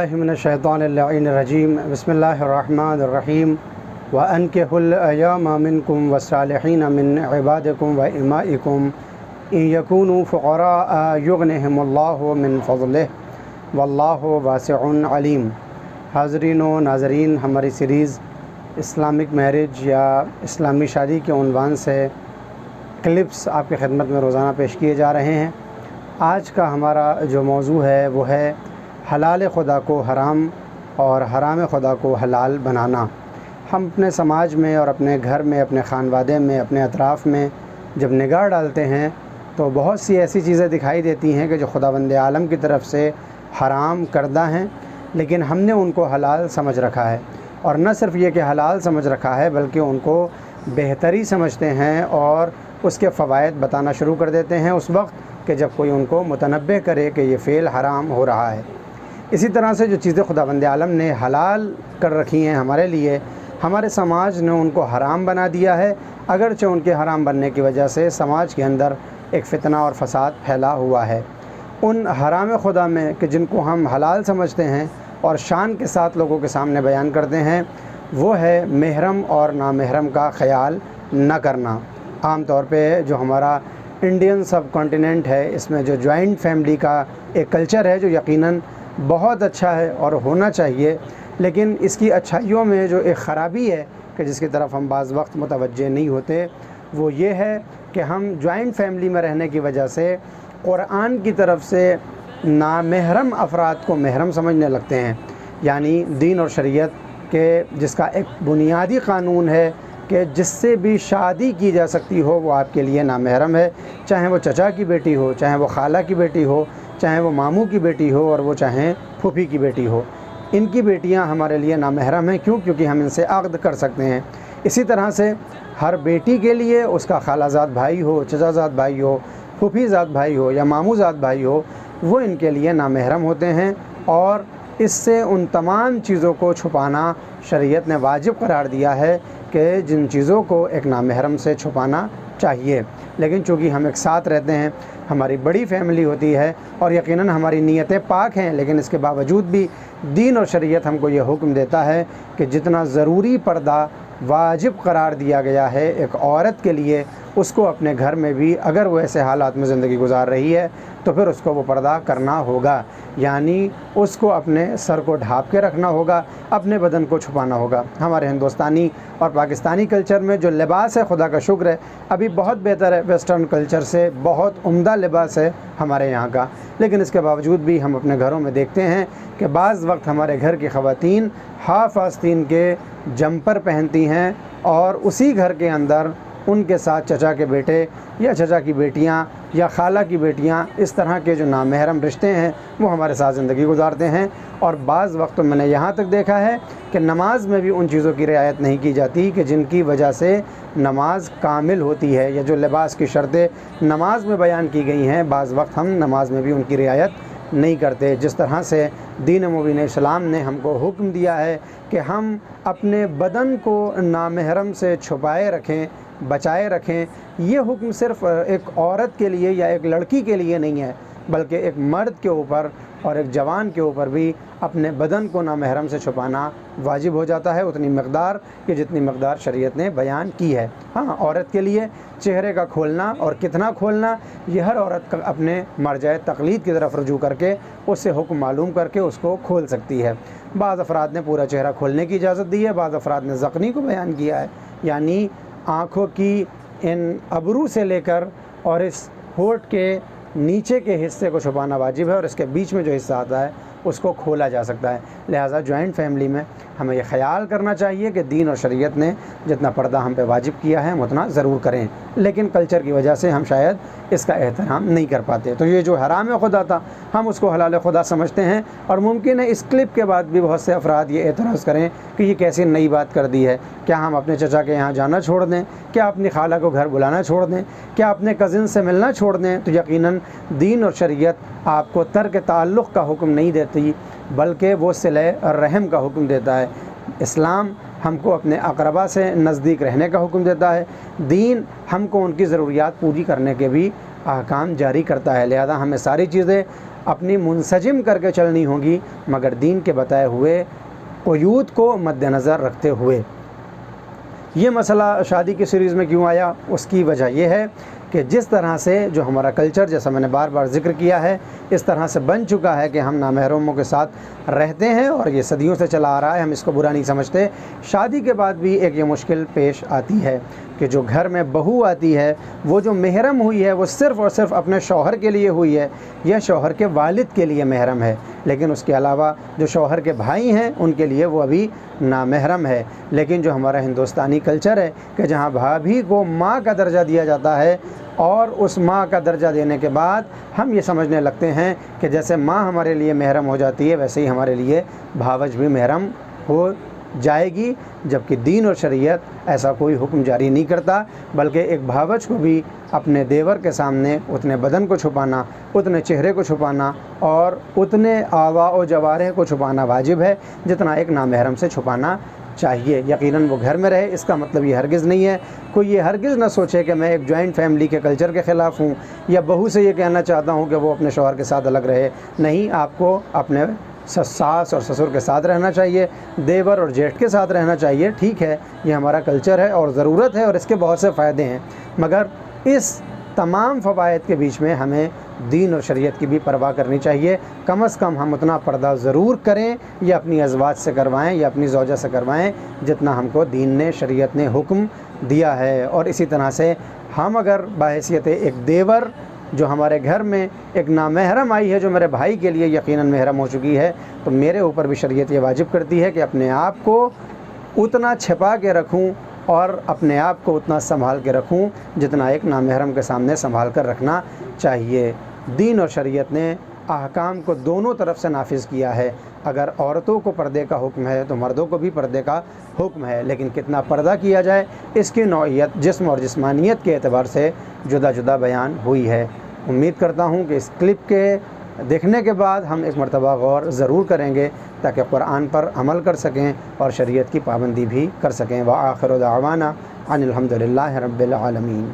बिस्मिल्लाहि मिनश्शैतानिर्रजीम बिस्मिल्लाहिर्रहमानिर्रहीम व अनकिहुल अय्यामा मिनकुम वस्सालिहीन मिन इबादिकुम व इमाइकुम इन यकूनु फुक़रा युग़निहिमुल्लाहु मिन फ़ज़लिहि वल्लाहु वासिउन अलीम। हाज़रीन व नाज़रीन, हमारी सीरीज़ इस्लामिक मैरिज या इस्लामी शादी के उन्वान से क्लिप्स आपकी खिदमत में रोज़ाना पेश किए जा रहे हैं। आज का हमारा जो मौजू है वो है हलाल खुदा को हराम और हराम खुदा को हलाल बनाना। हम अपने समाज में और अपने घर में, अपने ख़ानवादे में, अपने अतराफ़ में जब निगाह डालते हैं तो बहुत सी ऐसी चीज़ें दिखाई देती हैं कि जो खुदावंद आलम की तरफ से हराम करदा हैं, लेकिन हमने उनको हलाल समझ रखा है। और न सिर्फ़ ये कि हलाल समझ रखा है बल्कि उनको बेहतरी समझते हैं और उसके फ़वाइद बताना शुरू कर देते हैं उस वक्त कि जब कोई उनको मुतनब्बे करे कि ये फ़ेल हराम हो रहा है। इसी तरह से जो चीज़ें खुदावंद आलम ने हलाल कर रखी हैं हमारे लिए, हमारे समाज ने उनको हराम बना दिया है, अगरचे उनके हराम बनने की वजह से समाज के अंदर एक फ़ितना और फ़साद फैला हुआ है। उन हराम खुदा में कि जिनको हम हलाल समझते हैं और शान के साथ लोगों के सामने बयान करते हैं, वो है महरम और नामहरम का ख़याल न करना। आम तौर पे जो हमारा इंडियन सब कॉन्टिनेंट है, इसमें जो जॉइंट फैमिली का एक कल्चर है जो यकीनन बहुत अच्छा है और होना चाहिए, लेकिन इसकी अच्छाइयों में जो एक ख़राबी है कि जिसकी तरफ हम बाज़ वक्त मुतवज्जे नहीं होते, वो ये है कि हम जॉइंट फैमिली में रहने की वजह से कुरान की तरफ से नामहरम अफराद को महरम समझने लगते हैं। यानी दीन और शरीयत के जिसका एक बुनियादी क़ानून है कि जिससे भी शादी की जा सकती हो वो आपके लिए नामहरम है, चाहे वो चचा की बेटी हो, चाहे वो खाला की बेटी हो, चाहे वो मामू की बेटी हो और वो चाहे फूफी की बेटी हो। इनकी बेटियां हमारे लिए नामहरम हैं। क्यों? क्योंकि हम इनसे अक़्द कर सकते हैं। इसी तरह से हर बेटी के लिए उसका खालाजाद भाई हो, चचाजाद भाई हो, फूफीजाद भाई हो या मामूजाद भाई हो, वो इनके लिए नामहरम होते हैं और इससे उन तमाम चीज़ों को छुपाना शरीयत ने वाजिब करार दिया है कि जिन चीज़ों को एक नामहरम से छुपाना चाहिए। लेकिन चूँकि हम एक साथ रहते हैं, हमारी बड़ी फैमिली होती है और यकीनन हमारी नीयतें पाक हैं, लेकिन इसके बावजूद भी दीन और शरीयत हमको ये हुक्म देता है कि जितना ज़रूरी पर्दा वाजिब करार दिया गया है एक औरत के लिए, उसको अपने घर में भी अगर वो ऐसे हालात में ज़िंदगी गुजार रही है तो फिर उसको वो पर्दा करना होगा। यानी उसको अपने सर को ढाँप के रखना होगा, अपने बदन को छुपाना होगा। हमारे हिंदुस्तानी और पाकिस्तानी कल्चर में जो लिबास है, खुदा का शुक्र है, अभी बहुत बेहतर है। वेस्टर्न कल्चर से बहुत उम्दा लिबास है हमारे यहाँ का, लेकिन इसके बावजूद भी हम अपने घरों में देखते हैं कि बाज़ वक्त हमारे घर की ख़वातीन हाफ़ आस्तीन के जम्पर पहनती हैं और उसी घर के अंदर उनके साथ चचा के बेटे या चचा की बेटियां या खाला की बेटियां, इस तरह के जो नामहरम रिश्ते हैं वो हमारे साथ ज़िंदगी गुजारते हैं। और बाज़ वक्त तो मैंने यहाँ तक देखा है कि नमाज में भी उन चीज़ों की रियायत नहीं की जाती कि जिनकी वजह से नमाज कामिल होती है, या जो लिबास की शर्तें नमाज में बयान की गई हैं, बाज़ वक्त हम नमाज में भी उनकी रियायत नहीं करते। जिस तरह से दीन मुबीन इस्लाम ने हमको हुक्म दिया है कि हम अपने बदन को नामहरम से छुपाए रखें, बचाए रखें, ये हुक्म सिर्फ़ एक औरत के लिए या एक लड़की के लिए नहीं है, बल्कि एक मर्द के ऊपर और एक जवान के ऊपर भी अपने बदन को नामहरम से छुपाना वाजिब हो जाता है, उतनी मकदार कि जितनी मकदार शरीयत ने बयान की है। हाँ, औरत के लिए चेहरे का खोलना और कितना खोलना, यह हर औरत का अपने मर्जाए तक़लीद की तरफ रुजू करके उससे हुक्म मालूम करके उसको खोल सकती है। बाज़ अफराद ने पूरा चेहरा खोलने की इजाज़त दी है, बाज़ अफराद ने ज़ख़नी को बयान किया है। यानी आँखों की इन अबरू से लेकर और इस होठ के नीचे के हिस्से को छुपाना वाजिब है और इसके बीच में जो हिस्सा आता है उसको खोला जा सकता है। लिहाजा जॉइंट फैमिली में हमें यह ख्याल करना चाहिए कि दीन और शरीयत ने जितना पर्दा हम पे वाजिब किया है हम उतना ज़रूर करें, लेकिन कल्चर की वजह से हम शायद इसका एहतराम नहीं कर पाते। तो ये जो हराम खुदा था हम उसको हलाल खुदा समझते हैं और मुमकिन है इस क्लिप के बाद भी बहुत से अफराद ये एतराज़ करें कि ये कैसी नई बात कर दी है। क्या हम अपने चचा के यहाँ जाना छोड़ दें? क्या अपनी खाला को घर बुलाना छोड़ दें? क्या अपने कज़िन से मिलना छोड़ दें? तो यकीनन दीन और शरीयत आपको तर्क ताल्लुक़ का हुक्म नहीं देती, बल्कि वो सिले रहम का हुक्म देता है। इस्लाम हमको अपने अक़रबा से नज़दीक रहने का हुक्म देता है। दीन हमको उनकी ज़रूरियात पूरी करने के भी अहकाम जारी करता है। लिहाजा हमें सारी चीज़ें अपनी मुंसजिम करके चलनी होंगी, मगर दीन के बताए हुए क़ुयूद को मद्देनज़र रखते हुए। ये मसला शादी की सीरीज़ में क्यों आया, उसकी वजह यह है कि जिस तरह से जो हमारा कल्चर, जैसा मैंने बार बार ज़िक्र किया है, इस तरह से बन चुका है कि हम नामहरमों के साथ रहते हैं और ये सदियों से चला आ रहा है, हम इसको बुरा नहीं समझते। शादी के बाद भी एक ये मुश्किल पेश आती है कि जो घर में बहू आती है, वो जो महरम हुई है वो सिर्फ़ और सिर्फ अपने शौहर के लिए हुई है या शौहर के वालिद के लिए महरम है, लेकिन उसके अलावा जो शौहर के भाई हैं उनके लिए वो अभी नामहरम है। लेकिन जो हमारा हिंदुस्तानी कल्चर है कि जहाँ भाभी को माँ का दर्जा दिया जाता है और उस माँ का दर्जा देने के बाद हम ये समझने लगते हैं कि जैसे माँ हमारे लिए महरम हो जाती है वैसे ही हमारे लिए भावज भी महरम हो जाएगी, जबकि दीन और शरीयत ऐसा कोई हुक्म जारी नहीं करता, बल्कि एक भावज को भी अपने देवर के सामने उतने बदन को छुपाना, उतने चेहरे को छुपाना और उतने आवा और जवारह को छुपाना वाजिब है जितना एक नामहरम से छुपाना चाहिए। यकीनन वो घर में रहे, इसका मतलब ये हरगिज़ नहीं है, कोई ये हरगिज़ ना सोचे कि मैं एक जॉइंट फैमिली के कल्चर के ख़िलाफ़ हूँ या बहू से ये कहना चाहता हूँ कि वो अपने शौहर के साथ अलग रहे। नहीं, आपको अपने सास और ससुर के साथ रहना चाहिए, देवर और जेठ के साथ रहना चाहिए। ठीक है, ये हमारा कल्चर है और ज़रूरत है और इसके बहुत से फ़ायदे हैं, मगर इस तमाम फ़वाइद के बीच में हमें दीन और शरीयत की भी परवाह करनी चाहिए। कम से कम हम उतना पर्दा ज़रूर करें, या अपनी अज़वाज से करवाएं या अपनी ज़ौजा से करवाएं जितना हमको दीन ने, शरीयत ने हुक्म दिया है। और इसी तरह से हम अगर बाहैसियत एक देवर जो हमारे घर में एक नामहरम आई है, जो मेरे भाई के लिए यकीनन महरम हो चुकी है, तो मेरे ऊपर भी शरीयत ये वाजिब करती है कि अपने आप को उतना छिपा के रखूं और अपने आप को उतना संभाल के रखूं जितना एक नामहरम के सामने संभाल कर रखना चाहिए। दीन और शरीयत ने अहकाम को दोनों तरफ से नाफिज़ किया है। अगर औरतों को पर्दे का हुक्म है तो मर्दों को भी पर्दे का हुक्म है, लेकिन कितना पर्दा किया जाए इसकी नौइयत जिस्म और जिस्मानियत के एतबार से जुदा जुदा बयान हुई है। उम्मीद करता हूँ कि इस क्लिप के देखने के बाद हम एक मरतबा गौर ज़रूर करेंगे ताकि कुरान पर अमल कर सकें और शरीयत की पाबंदी भी कर सकें। व आखिर दावाना अनिल हम्दुलिल्लाहि रब्बिल आलमीन।